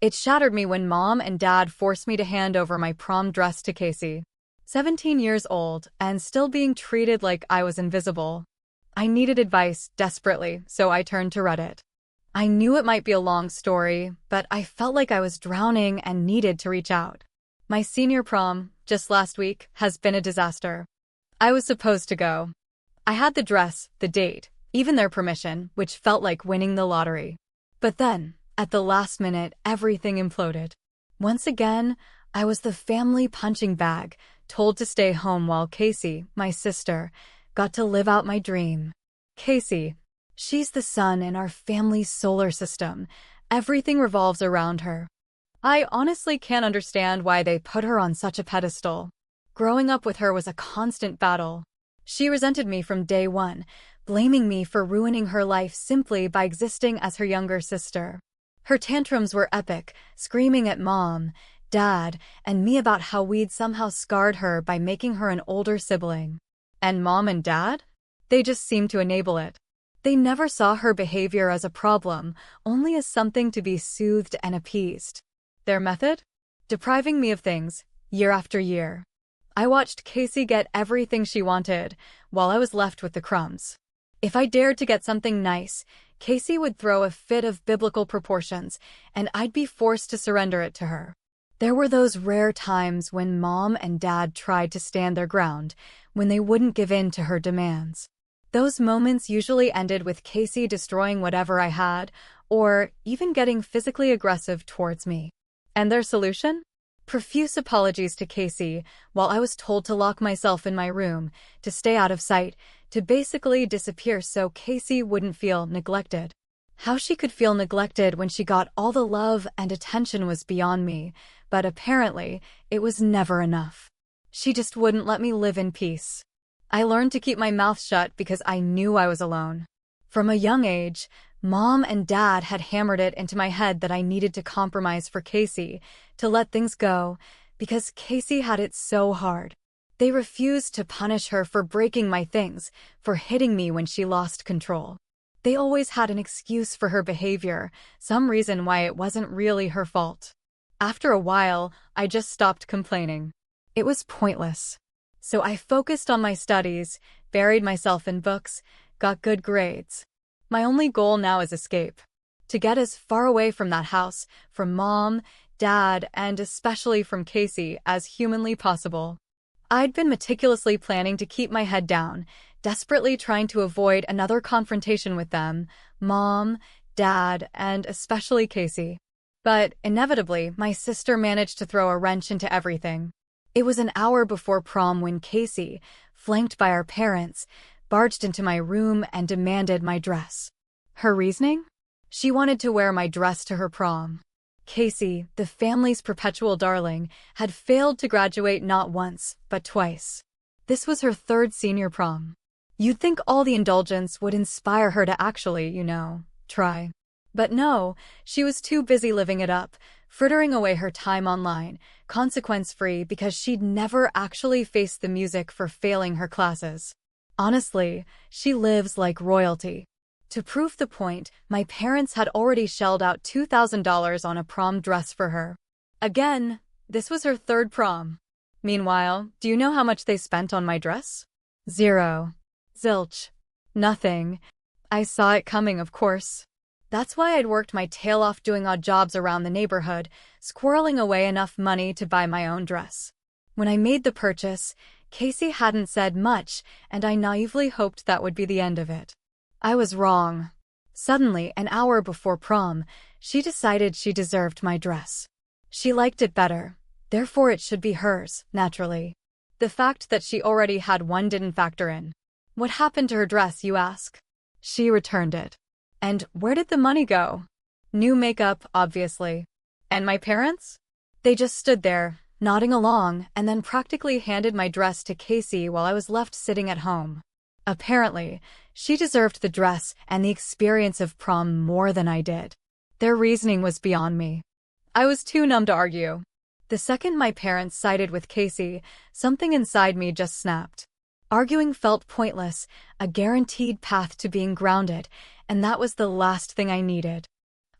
It shattered me when Mom and Dad forced me to hand over my prom dress to Casey. 17 years old and still being treated like I was invisible. I needed advice desperately, so I turned to Reddit. I knew it might be a long story, but I felt like I was drowning and needed to reach out. My senior prom, just last week, has been a disaster. I was supposed to go. I had the dress, the date, even their permission, which felt like winning the lottery. But then, at the last minute, everything imploded. Once again, I was the family punching bag, told to stay home while Casey, my sister, got to live out my dream. Casey, she's the sun in our family's solar system. Everything revolves around her. I honestly can't understand why they put her on such a pedestal. Growing up with her was a constant battle. She resented me from day one, blaming me for ruining her life simply by existing as her younger sister. Her tantrums were epic, screaming at Mom, Dad, and me about how we'd somehow scarred her by making her an older sibling. And Mom and Dad? They just seemed to enable it. They never saw her behavior as a problem, only as something to be soothed and appeased. Their method? Depriving me of things, year after year. I watched Casey get everything she wanted, while I was left with the crumbs. If I dared to get something nice, Casey would throw a fit of biblical proportions, and I'd be forced to surrender it to her. There were those rare times when Mom and Dad tried to stand their ground, when they wouldn't give in to her demands. Those moments usually ended with Casey destroying whatever I had, or even getting physically aggressive towards me. And their solution? Profuse apologies to Casey, while I was told to lock myself in my room, to stay out of sight, to basically disappear so Casey wouldn't feel neglected. How she could feel neglected when she got all the love and attention was beyond me, but apparently, it was never enough. She just wouldn't let me live in peace. I learned to keep my mouth shut because I knew I was alone. From a young age, Mom and Dad had hammered it into my head that I needed to compromise for Casey, to let things go, because Casey had it so hard. They refused to punish her for breaking my things, for hitting me when she lost control. They always had an excuse for her behavior, some reason why it wasn't really her fault. After a while, I just stopped complaining. It was pointless. So I focused on my studies, buried myself in books, got good grades. My only goal now is escape. To get as far away from that house, from Mom, Dad, and especially from Casey as humanly possible. I'd been meticulously planning to keep my head down, desperately trying to avoid another confrontation with them, Mom, Dad, and especially Casey. But inevitably, my sister managed to throw a wrench into everything. It was an hour before prom when Casey, flanked by our parents, barged into my room and demanded my dress. Her reasoning? She wanted to wear my dress to her prom. Casey, the family's perpetual darling, had failed to graduate not once, but twice. This was her third senior prom. You'd think all the indulgence would inspire her to actually, try. But no, she was too busy living it up, frittering away her time online, consequence-free because she'd never actually faced the music for failing her classes. Honestly, she lives like royalty. To prove the point, my parents had already shelled out $2,000 on a prom dress for her. Again, this was her third prom. Meanwhile, do you know how much they spent on my dress? Zero. Zilch. Nothing. I saw it coming, of course. That's why I'd worked my tail off doing odd jobs around the neighborhood, squirreling away enough money to buy my own dress. When I made the purchase, Casey hadn't said much, and I naively hoped that would be the end of it. I was wrong. Suddenly, an hour before prom, she decided she deserved my dress. She liked it better, therefore it should be hers, naturally. The fact that she already had one didn't factor in. What happened to her dress, you ask? She returned it. And where did the money go? New makeup, obviously. And my parents? They just stood there, nodding along, and then practically handed my dress to Casey while I was left sitting at home. Apparently, she deserved the dress and the experience of prom more than I did. Their reasoning was beyond me. I was too numb to argue. The second my parents sided with Casey, something inside me just snapped. Arguing felt pointless, a guaranteed path to being grounded, and that was the last thing I needed.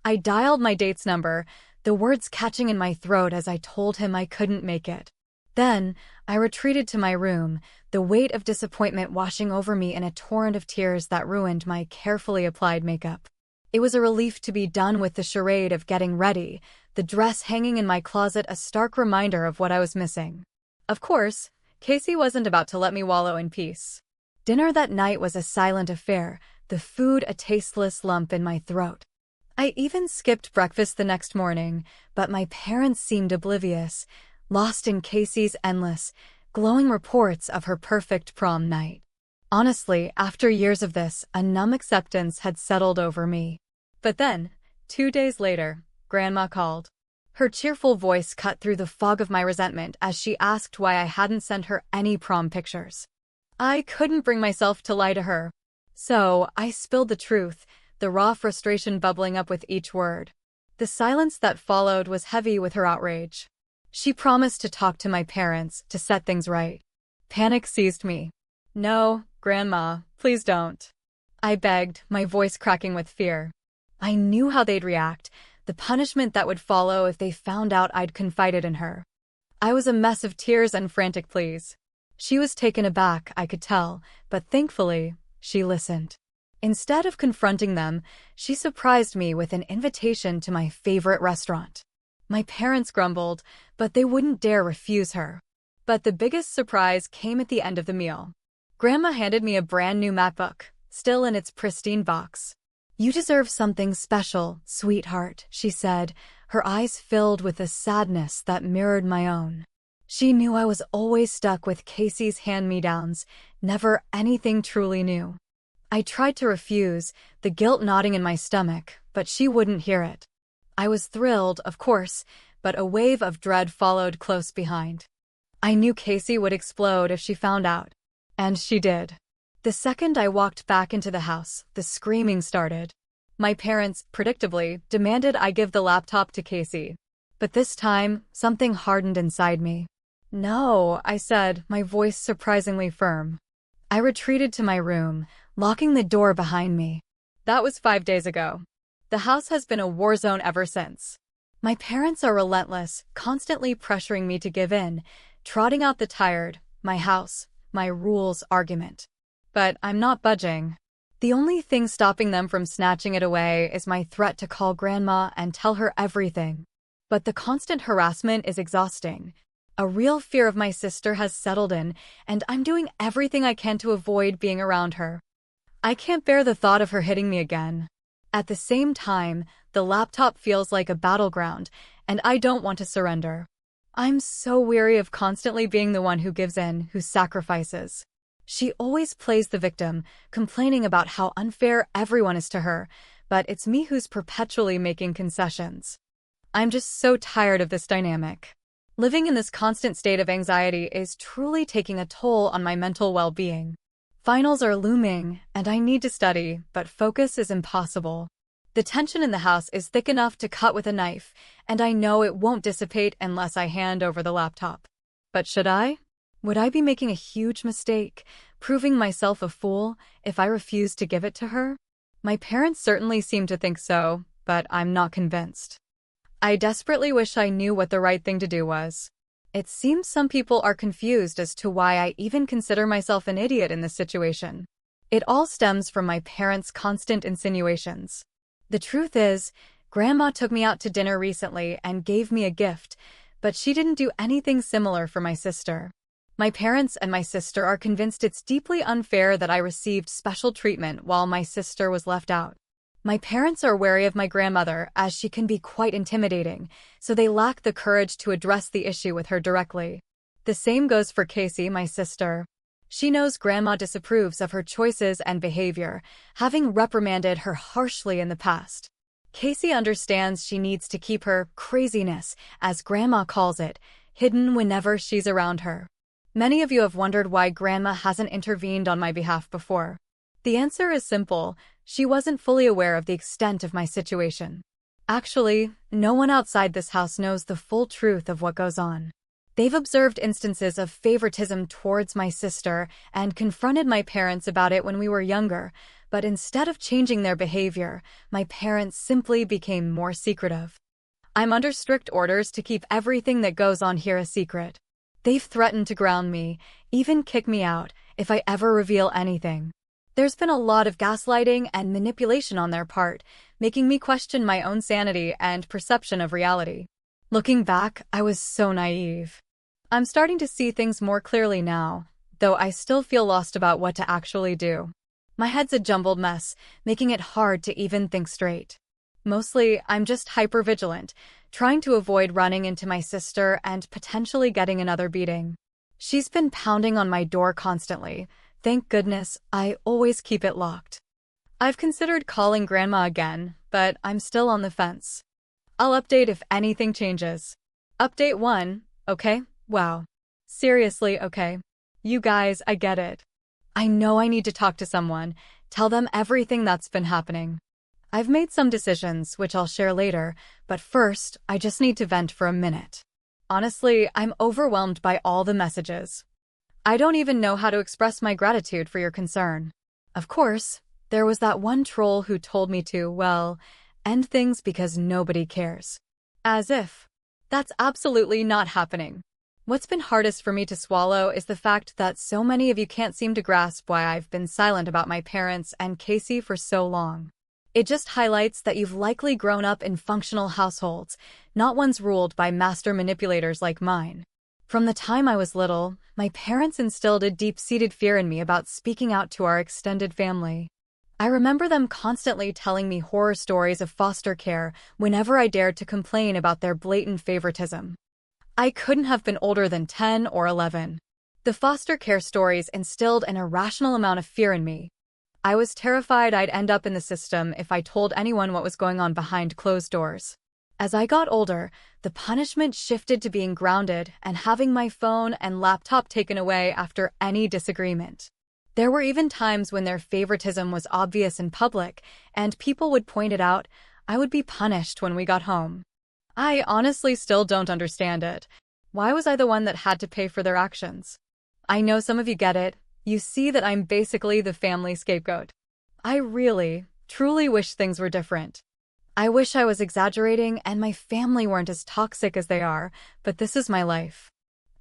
I dialed my date's number, the words catching in my throat as I told him I couldn't make it. Then, I retreated to my room, the weight of disappointment washing over me in a torrent of tears that ruined my carefully applied makeup. It was a relief to be done with the charade of getting ready, the dress hanging in my closet a stark reminder of what I was missing. Of course, Casey wasn't about to let me wallow in peace. Dinner that night was a silent affair, the food a tasteless lump in my throat. I even skipped breakfast the next morning, but my parents seemed oblivious, lost in Casey's endless, glowing reports of her perfect prom night. Honestly, after years of this, a numb acceptance had settled over me. But then, 2 days later, Grandma called. Her cheerful voice cut through the fog of my resentment as she asked why I hadn't sent her any prom pictures. I couldn't bring myself to lie to her. So, I spilled the truth, the raw frustration bubbling up with each word. The silence that followed was heavy with her outrage. She promised to talk to my parents, to set things right. Panic seized me. No, Grandma, please don't. I begged, my voice cracking with fear. I knew how they'd react, the punishment that would follow if they found out I'd confided in her. I was a mess of tears and frantic pleas. She was taken aback, I could tell, but thankfully, she listened. Instead of confronting them, she surprised me with an invitation to my favorite restaurant. My parents grumbled, but they wouldn't dare refuse her. But the biggest surprise came at the end of the meal. Grandma handed me a brand new MacBook, still in its pristine box. "You deserve something special, sweetheart," she said, her eyes filled with a sadness that mirrored my own. She knew I was always stuck with Casey's hand-me-downs, never anything truly new. I tried to refuse, the guilt knotting in my stomach, but she wouldn't hear it. I was thrilled, of course, but a wave of dread followed close behind. I knew Casey would explode if she found out. And she did. The second I walked back into the house, the screaming started. My parents, predictably, demanded I give the laptop to Casey. But this time, something hardened inside me. "No," I said, my voice surprisingly firm. I retreated to my room, locking the door behind me. That was 5 days ago. The house has been a war zone ever since. My parents are relentless, constantly pressuring me to give in, trotting out the tired, my house, my rules argument. But I'm not budging. The only thing stopping them from snatching it away is my threat to call Grandma and tell her everything. But the constant harassment is exhausting. A real fear of my sister has settled in, and I'm doing everything I can to avoid being around her. I can't bear the thought of her hitting me again. At the same time, the laptop feels like a battleground, and I don't want to surrender. I'm so weary of constantly being the one who gives in, who sacrifices. She always plays the victim, complaining about how unfair everyone is to her, but it's me who's perpetually making concessions. I'm just so tired of this dynamic. Living in this constant state of anxiety is truly taking a toll on my mental well-being. Finals are looming, and I need to study, but focus is impossible. The tension in the house is thick enough to cut with a knife, and I know it won't dissipate unless I hand over the laptop. But should I? Would I be making a huge mistake, proving myself a fool, if I refuse to give it to her? My parents certainly seem to think so, but I'm not convinced. I desperately wish I knew what the right thing to do was. It seems some people are confused as to why I even consider myself an idiot in this situation. It all stems from my parents' constant insinuations. The truth is, Grandma took me out to dinner recently and gave me a gift, but she didn't do anything similar for my sister. My parents and my sister are convinced it's deeply unfair that I received special treatment while my sister was left out. My parents are wary of my grandmother, as she can be quite intimidating, so they lack the courage to address the issue with her directly. The same goes for Casey, my sister. She knows Grandma disapproves of her choices and behavior, having reprimanded her harshly in the past. Casey understands she needs to keep her craziness, as Grandma calls it, hidden whenever she's around her. Many of you have wondered why Grandma hasn't intervened on my behalf before. The answer is simple: she wasn't fully aware of the extent of my situation. Actually, no one outside this house knows the full truth of what goes on. They've observed instances of favoritism towards my sister and confronted my parents about it when we were younger, but instead of changing their behavior, my parents simply became more secretive. I'm under strict orders to keep everything that goes on here a secret. They've threatened to ground me, even kick me out, if I ever reveal anything. There's been a lot of gaslighting and manipulation on their part, making me question my own sanity and perception of reality. Looking back, I was so naive. I'm starting to see things more clearly now, though I still feel lost about what to actually do. My head's a jumbled mess, making it hard to even think straight. Mostly, I'm just hypervigilant, trying to avoid running into my sister and potentially getting another beating. She's been pounding on my door constantly. Thank goodness, I always keep it locked. I've considered calling Grandma again, but I'm still on the fence. I'll update if anything changes. Update 1, okay? Wow. Seriously, okay. You guys, I get it. I know I need to talk to someone, tell them everything that's been happening. I've made some decisions, which I'll share later, but first, I just need to vent for a minute. Honestly, I'm overwhelmed by all the messages. I don't even know how to express my gratitude for your concern. Of course, there was that one troll who told me to, well, end things because nobody cares. As if. That's absolutely not happening. What's been hardest for me to swallow is the fact that so many of you can't seem to grasp why I've been silent about my parents and Casey for so long. It just highlights that you've likely grown up in functional households, not ones ruled by master manipulators like mine. From the time I was little, my parents instilled a deep-seated fear in me about speaking out to our extended family. I remember them constantly telling me horror stories of foster care whenever I dared to complain about their blatant favoritism. I couldn't have been older than 10 or 11. The foster care stories instilled an irrational amount of fear in me. I was terrified I'd end up in the system if I told anyone what was going on behind closed doors. As I got older, the punishment shifted to being grounded and having my phone and laptop taken away after any disagreement. There were even times when their favoritism was obvious in public, and people would point it out. I would be punished when we got home. I honestly still don't understand it. Why was I the one that had to pay for their actions? I know some of you get it. You see that I'm basically the family scapegoat. I really, truly wish things were different. I wish I was exaggerating and my family weren't as toxic as they are, but this is my life.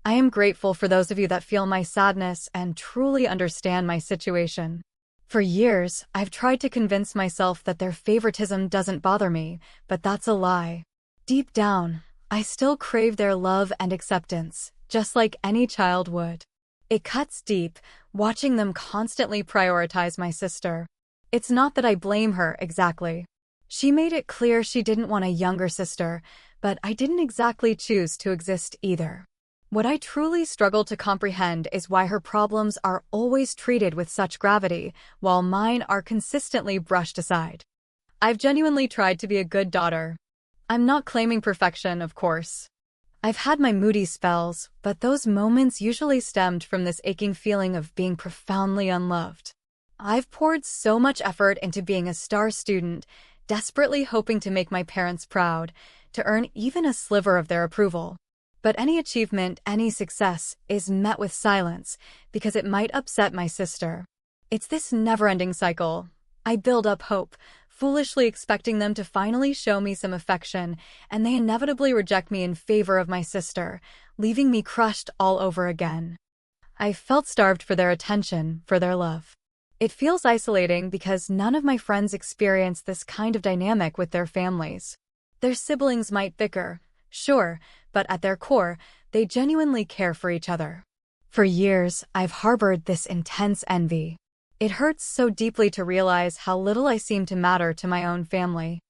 I am grateful for those of you that feel my sadness and truly understand my situation. For years, I've tried to convince myself that their favoritism doesn't bother me, but that's a lie. Deep down, I still crave their love and acceptance, just like any child would. It cuts deep, watching them constantly prioritize my sister. It's not that I blame her, exactly. She made it clear she didn't want a younger sister, but I didn't exactly choose to exist either. What I truly struggle to comprehend is why her problems are always treated with such gravity, while mine are consistently brushed aside. I've genuinely tried to be a good daughter. I'm not claiming perfection, of course. I've had my moody spells, but those moments usually stemmed from this aching feeling of being profoundly unloved. I've poured so much effort into being a star student, desperately hoping to make my parents proud, to earn even a sliver of their approval. But any achievement, any success, is met with silence, because it might upset my sister. It's this never-ending cycle. I build up hope, foolishly expecting them to finally show me some affection, and they inevitably reject me in favor of my sister, leaving me crushed all over again. I felt starved for their attention, for their love. It feels isolating because none of my friends experience this kind of dynamic with their families. Their siblings might bicker, sure, but at their core, they genuinely care for each other. For years, I've harbored this intense envy. It hurts so deeply to realize how little I seem to matter to my own family.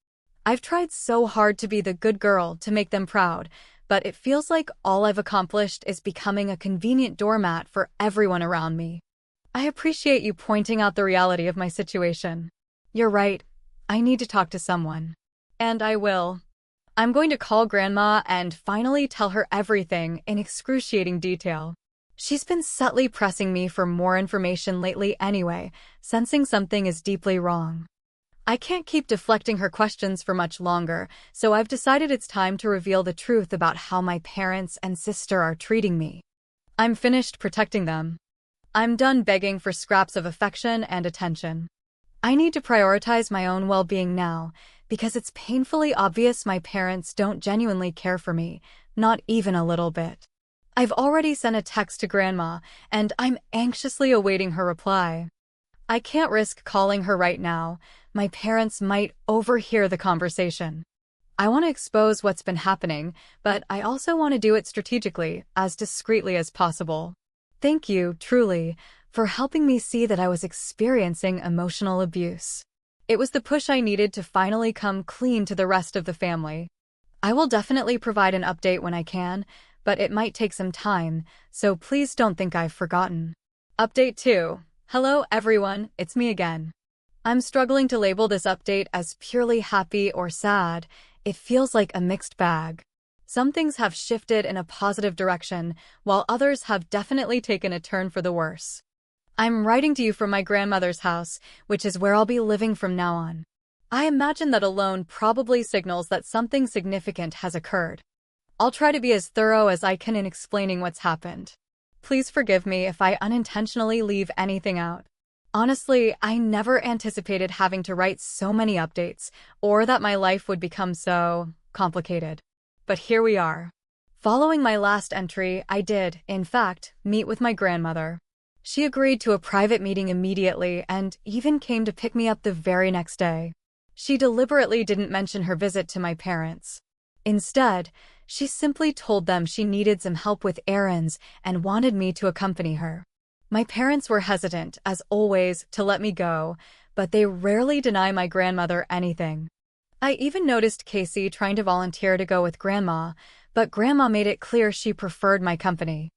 I've tried so hard to be the good girl to make them proud, but it feels like all I've accomplished is becoming a convenient doormat for everyone around me. I appreciate you pointing out the reality of my situation. You're right, I need to talk to someone. And I will. I'm going to call Grandma and finally tell her everything in excruciating detail. She's been subtly pressing me for more information lately anyway, sensing something is deeply wrong. I can't keep deflecting her questions for much longer, so I've decided it's time to reveal the truth about how my parents and sister are treating me. I'm finished protecting them. I'm done begging for scraps of affection and attention. I need to prioritize my own well-being now, because it's painfully obvious my parents don't genuinely care for me, not even a little bit. I've already sent a text to Grandma, and I'm anxiously awaiting her reply. I can't risk calling her right now. My parents might overhear the conversation. I want to expose what's been happening, but I also want to do it strategically, as discreetly as possible. Thank you, truly, for helping me see that I was experiencing emotional abuse. It was the push I needed to finally come clean to the rest of the family. I will definitely provide an update when I can, but it might take some time, so please don't think I've forgotten. Update 2. Hello everyone, it's me again. I'm struggling to label this update as purely happy or sad. It feels like a mixed bag. Some things have shifted in a positive direction, while others have definitely taken a turn for the worse. I'm writing to you from my grandmother's house, which is where I'll be living from now on. I imagine that alone probably signals that something significant has occurred. I'll try to be as thorough as I can in explaining what's happened. Please forgive me if I unintentionally leave anything out. Honestly, I never anticipated having to write so many updates, or that my life would become so complicated. But here we are. Following my last entry, I did, in fact, meet with my grandmother. She agreed to a private meeting immediately and even came to pick me up the very next day. She deliberately didn't mention her visit to my parents. Instead, she simply told them she needed some help with errands and wanted me to accompany her. My parents were hesitant, as always, to let me go, but they rarely deny my grandmother anything. I even noticed Casey trying to volunteer to go with Grandma, but Grandma made it clear she preferred my company.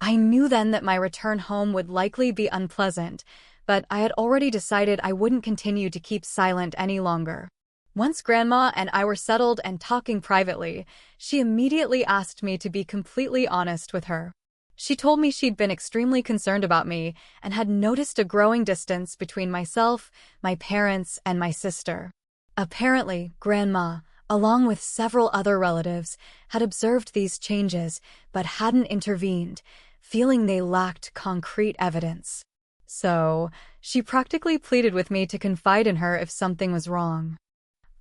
I knew then that my return home would likely be unpleasant, but I had already decided I wouldn't continue to keep silent any longer. Once Grandma and I were settled and talking privately, she immediately asked me to be completely honest with her. She told me she'd been extremely concerned about me and had noticed a growing distance between myself, my parents, and my sister. Apparently, Grandma, along with several other relatives, had observed these changes but hadn't intervened, feeling they lacked concrete evidence. So, she practically pleaded with me to confide in her if something was wrong.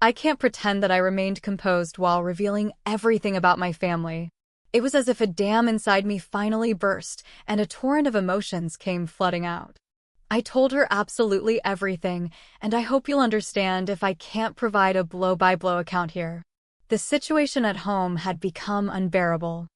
I can't pretend that I remained composed while revealing everything about my family. It was as if a dam inside me finally burst and a torrent of emotions came flooding out. I told her absolutely everything, and I hope you'll understand if I can't provide a blow-by-blow account here. The situation at home had become unbearable.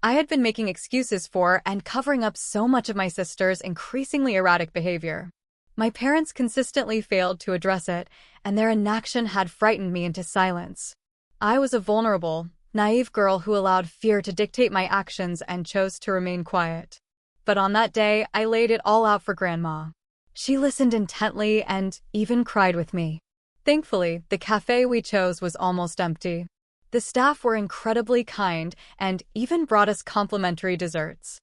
I had been making excuses for and covering up so much of my sister's increasingly erratic behavior. My parents consistently failed to address it, and their inaction had frightened me into silence. I was a vulnerable, naive girl who allowed fear to dictate my actions and chose to remain quiet. But on that day, I laid it all out for Grandma. She listened intently and even cried with me. Thankfully, the cafe we chose was almost empty. The staff were incredibly kind and even brought us complimentary desserts.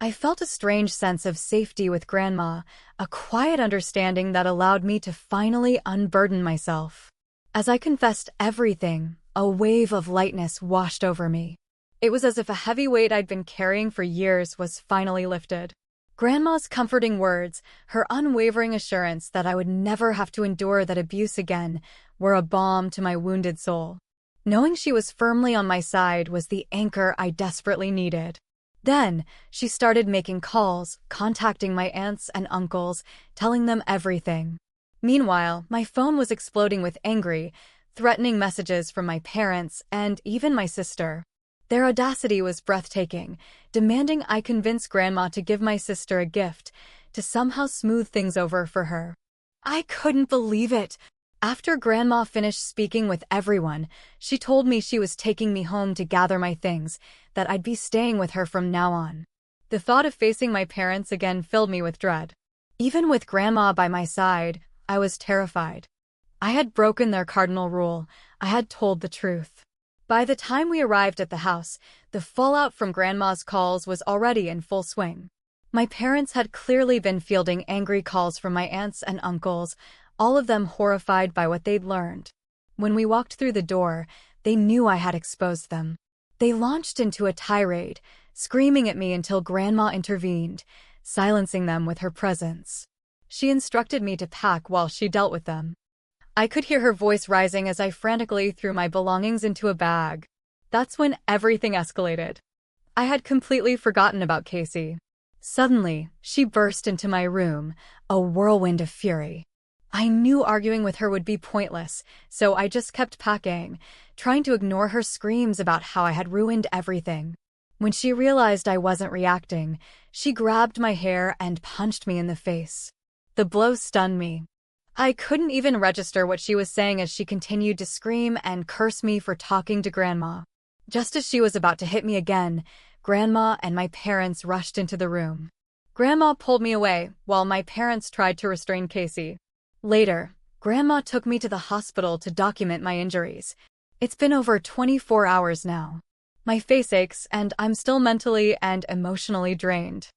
I felt a strange sense of safety with Grandma, a quiet understanding that allowed me to finally unburden myself. As I confessed everything, a wave of lightness washed over me. It was as if a heavy weight I'd been carrying for years was finally lifted. Grandma's comforting words, her unwavering assurance that I would never have to endure that abuse again, were a balm to my wounded soul. Knowing she was firmly on my side was the anchor I desperately needed. Then, she started making calls, contacting my aunts and uncles, telling them everything. Meanwhile, my phone was exploding with angry, threatening messages from my parents and even my sister. Their audacity was breathtaking, demanding I convince Grandma to give my sister a gift, to somehow smooth things over for her. I couldn't believe it. After Grandma finished speaking with everyone, she told me she was taking me home to gather my things, that I'd be staying with her from now on. The thought of facing my parents again filled me with dread. Even with Grandma by my side, I was terrified. I had broken their cardinal rule. I had told the truth. By the time we arrived at the house, the fallout from Grandma's calls was already in full swing. My parents had clearly been fielding angry calls from my aunts and uncles, all of them horrified by what they'd learned. When we walked through the door, they knew I had exposed them. They launched into a tirade, screaming at me until Grandma intervened, silencing them with her presence. She instructed me to pack while she dealt with them. I could hear her voice rising as I frantically threw my belongings into a bag. That's when everything escalated. I had completely forgotten about Casey. Suddenly, she burst into my room, a whirlwind of fury. I knew arguing with her would be pointless, so I just kept packing, trying to ignore her screams about how I had ruined everything. When she realized I wasn't reacting, she grabbed my hair and punched me in the face. The blow stunned me. I couldn't even register what she was saying as she continued to scream and curse me for talking to Grandma. Just as she was about to hit me again, Grandma and my parents rushed into the room. Grandma pulled me away, while my parents tried to restrain Casey. Later, Grandma took me to the hospital to document my injuries. It's been over 24 hours now. My face aches, and I'm still mentally and emotionally drained.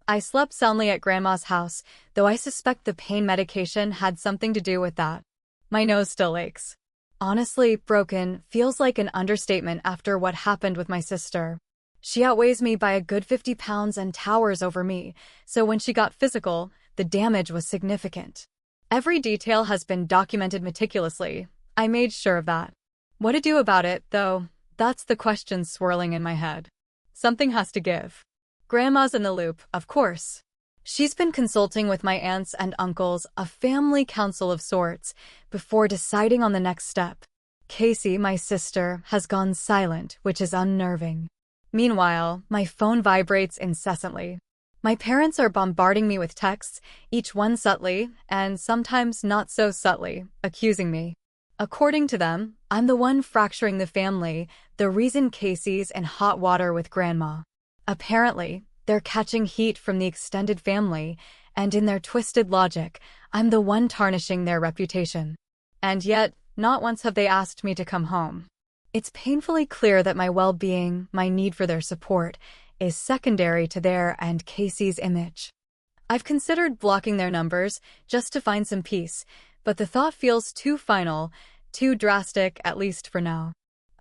I slept soundly at Grandma's house, though I suspect the pain medication had something to do with that. My nose still aches. Honestly, broken feels like an understatement after what happened with my sister. She outweighs me by a good 50 pounds and towers over me, so when she got physical, the damage was significant. Every detail has been documented meticulously. I made sure of that. What to do about it, though, that's the question swirling in my head. Something has to give. Grandma's in the loop, of course. She's been consulting with my aunts and uncles, a family council of sorts, before deciding on the next step. Casey, my sister, has gone silent, which is unnerving. Meanwhile, my phone vibrates incessantly. My parents are bombarding me with texts, each one subtly, and sometimes not so subtly, accusing me. According to them, I'm the one fracturing the family, the reason Casey's in hot water with Grandma. Apparently, they're catching heat from the extended family, and in their twisted logic, I'm the one tarnishing their reputation. And yet, not once have they asked me to come home. It's painfully clear that my well-being, my need for their support, is secondary to their and Casey's image. I've considered blocking their numbers just to find some peace, but the thought feels too final, too drastic, at least for now.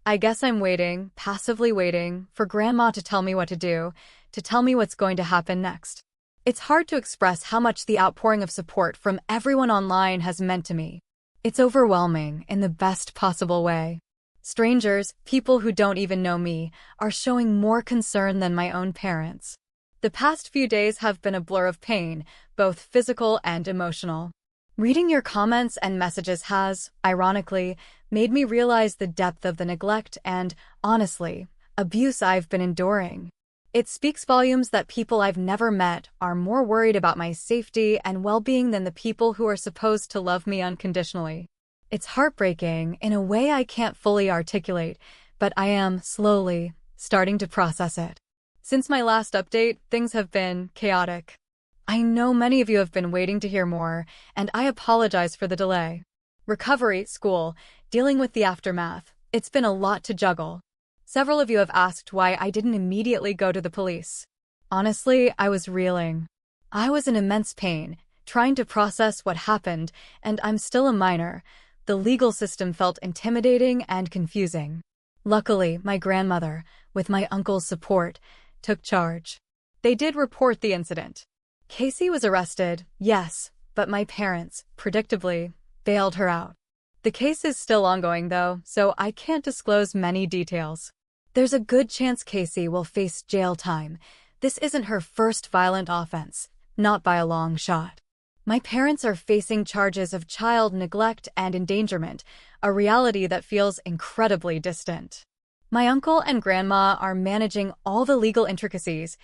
I guess I'm waiting, passively waiting, for Grandma to tell me what to do, to tell me what's going to happen next. It's hard to express how much the outpouring of support from everyone online has meant to me. It's overwhelming in the best possible way. Strangers, people who don't even know me, are showing more concern than my own parents. The past few days have been a blur of pain, both physical and emotional. Reading your comments and messages has, ironically, made me realize the depth of the neglect and, honestly, abuse I've been enduring. It speaks volumes that people I've never met are more worried about my safety and well-being than the people who are supposed to love me unconditionally. It's heartbreaking in a way I can't fully articulate, but I am, slowly, starting to process it. Since my last update, things have been chaotic. I know many of you have been waiting to hear more, and I apologize for the delay. Recovery, school, dealing with the aftermath, it's been a lot to juggle. Several of you have asked why I didn't immediately go to the police. Honestly, I was reeling. I was in immense pain, trying to process what happened, and I'm still a minor. The legal system felt intimidating and confusing. Luckily, my grandmother, with my uncle's support, took charge. They did report the incident. Casey was arrested, yes, but my parents, predictably, bailed her out. The case is still ongoing though, so I can't disclose many details. There's a good chance Casey will face jail time. This isn't her first violent offense, not by a long shot. My parents are facing charges of child neglect and endangerment, a reality that feels incredibly distant. My uncle and grandma are managing all the legal intricacies.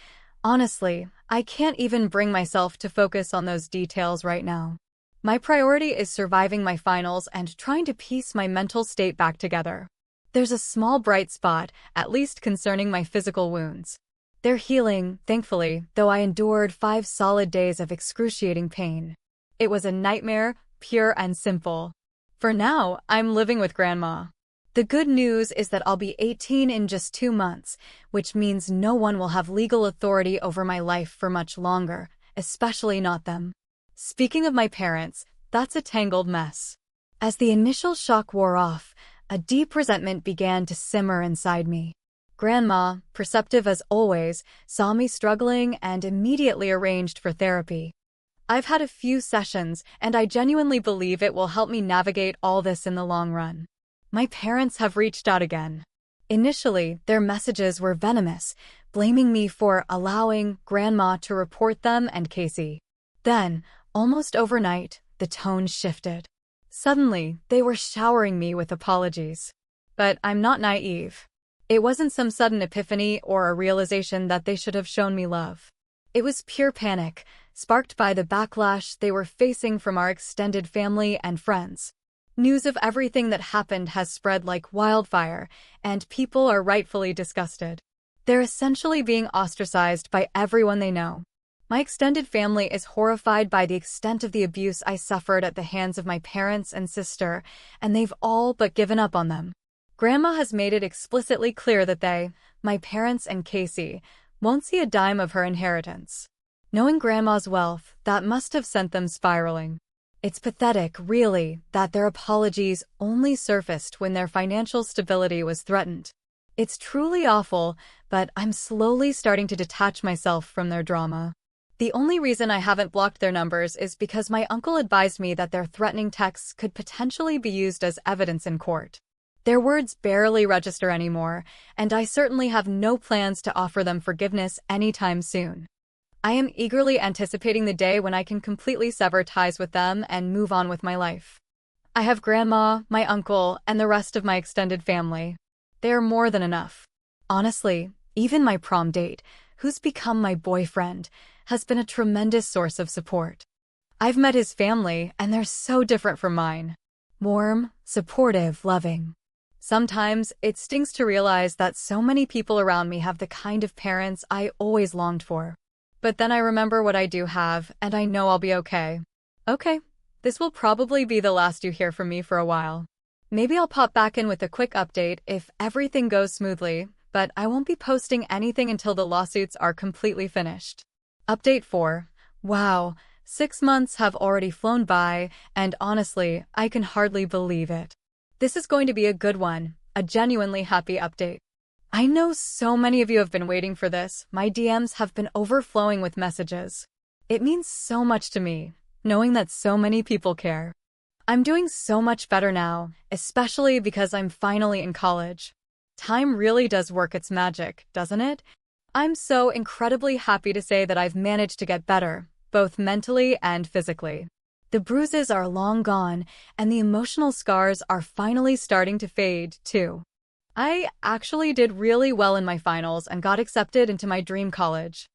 Honestly, I can't even bring myself to focus on those details right now. My priority is surviving my finals and trying to piece my mental state back together. There's a small bright spot, at least concerning my physical wounds. They're healing, thankfully, though I endured 5 solid days of excruciating pain. It was a nightmare, pure and simple. For now, I'm living with Grandma. The good news is that I'll be 18 in just 2 months, which means no one will have legal authority over my life for much longer, especially not them. Speaking of my parents, that's a tangled mess. As the initial shock wore off, a deep resentment began to simmer inside me. Grandma, perceptive as always, saw me struggling and immediately arranged for therapy. I've had a few sessions, and I genuinely believe it will help me navigate all this in the long run. My parents have reached out again. Initially, their messages were venomous, blaming me for allowing Grandma to report them and Casey. Then, almost overnight, the tone shifted. Suddenly, they were showering me with apologies. But I'm not naive. It wasn't some sudden epiphany or a realization that they should have shown me love. It was pure panic, sparked by the backlash they were facing from our extended family and friends. News of everything that happened has spread like wildfire, and people are rightfully disgusted. They're essentially being ostracized by everyone they know. My extended family is horrified by the extent of the abuse I suffered at the hands of my parents and sister, and they've all but given up on them. Grandma has made it explicitly clear that they, my parents and Casey, won't see a dime of her inheritance. Knowing Grandma's wealth, that must have sent them spiraling. It's pathetic, really, that their apologies only surfaced when their financial stability was threatened. It's truly awful, but I'm slowly starting to detach myself from their drama. The only reason I haven't blocked their numbers is because my uncle advised me that their threatening texts could potentially be used as evidence in court. Their words barely register anymore, and I certainly have no plans to offer them forgiveness anytime soon. I am eagerly anticipating the day when I can completely sever ties with them and move on with my life. I have Grandma, my uncle, and the rest of my extended family. They are more than enough. Honestly, even my prom date, who's become my boyfriend, has been a tremendous source of support. I've met his family, and they're so different from mine. Warm, supportive, loving. Sometimes it stings to realize that so many people around me have the kind of parents I always longed for. But then I remember what I do have, and I know I'll be okay. Okay, this will probably be the last you hear from me for a while. Maybe I'll pop back in with a quick update if everything goes smoothly, but I won't be posting anything until the lawsuits are completely finished. Update 4. Wow, 6 months have already flown by, and honestly, I can hardly believe it. This is going to be a good one, a genuinely happy update. I know so many of you have been waiting for this. My DMs have been overflowing with messages. It means so much to me, knowing that so many people care. I'm doing so much better now, especially because I'm finally in college. Time really does work its magic, doesn't it? I'm so incredibly happy to say that I've managed to get better, both mentally and physically. The bruises are long gone, and the emotional scars are finally starting to fade, too. I actually did really well in my finals and got accepted into my dream college.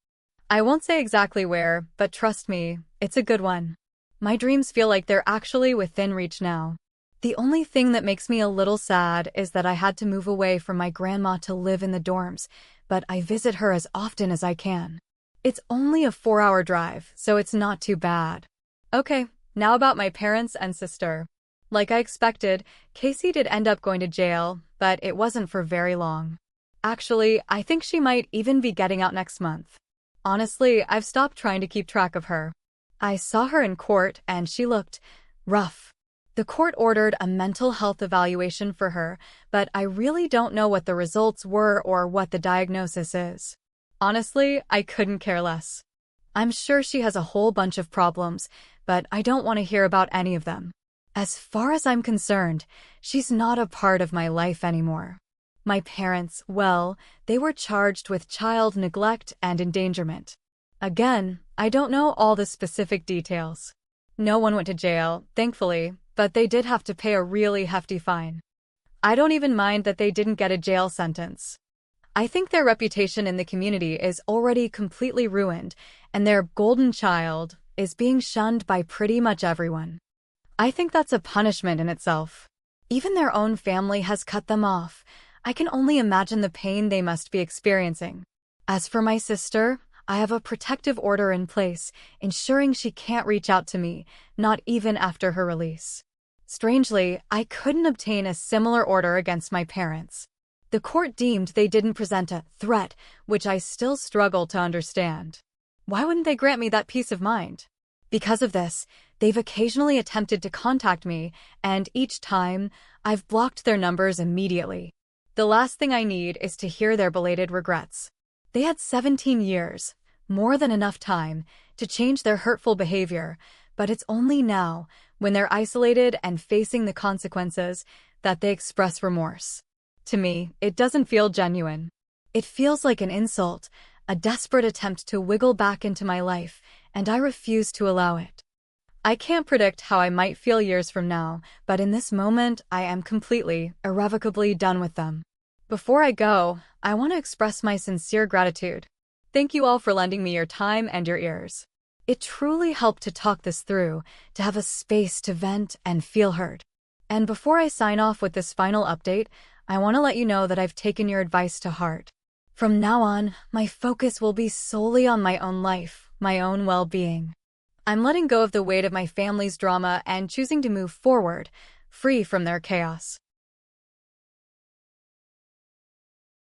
I won't say exactly where, but trust me, it's a good one. My dreams feel like they're actually within reach now. The only thing that makes me a little sad is that I had to move away from my grandma to live in the dorms, but I visit her as often as I can. It's only a 4-hour drive, so it's not too bad. Okay, now about my parents and sister. Like I expected, Casey did end up going to jail, but it wasn't for very long. Actually, I think she might even be getting out next month. Honestly, I've stopped trying to keep track of her. I saw her in court, and she looked rough. The court ordered a mental health evaluation for her, but I really don't know what the results were or what the diagnosis is. Honestly, I couldn't care less. I'm sure she has a whole bunch of problems, but I don't want to hear about any of them. As far as I'm concerned, she's not a part of my life anymore. My parents, well, they were charged with child neglect and endangerment. Again, I don't know all the specific details. No one went to jail, thankfully, but they did have to pay a really hefty fine. I don't even mind that they didn't get a jail sentence. I think their reputation in the community is already completely ruined, and their golden child is being shunned by pretty much everyone. I think that's a punishment in itself. Even their own family has cut them off. I can only imagine the pain they must be experiencing. As for my sister, I have a protective order in place, ensuring she can't reach out to me, not even after her release. Strangely, I couldn't obtain a similar order against my parents. The court deemed they didn't present a threat, which I still struggle to understand. Why wouldn't they grant me that peace of mind? Because of this, they've occasionally attempted to contact me, and each time, I've blocked their numbers immediately. The last thing I need is to hear their belated regrets. They had 17 years, more than enough time, to change their hurtful behavior, but it's only now, when they're isolated and facing the consequences, that they express remorse. To me, it doesn't feel genuine. It feels like an insult, a desperate attempt to wiggle back into my life, and I refuse to allow it. I can't predict how I might feel years from now, but in this moment, I am completely, irrevocably done with them. Before I go, I want to express my sincere gratitude. Thank you all for lending me your time and your ears. It truly helped to talk this through, to have a space to vent and feel heard. And before I sign off with this final update, I want to let you know that I've taken your advice to heart. From now on, my focus will be solely on my own life, my own well-being. I'm letting go of the weight of my family's drama and choosing to move forward, free from their chaos.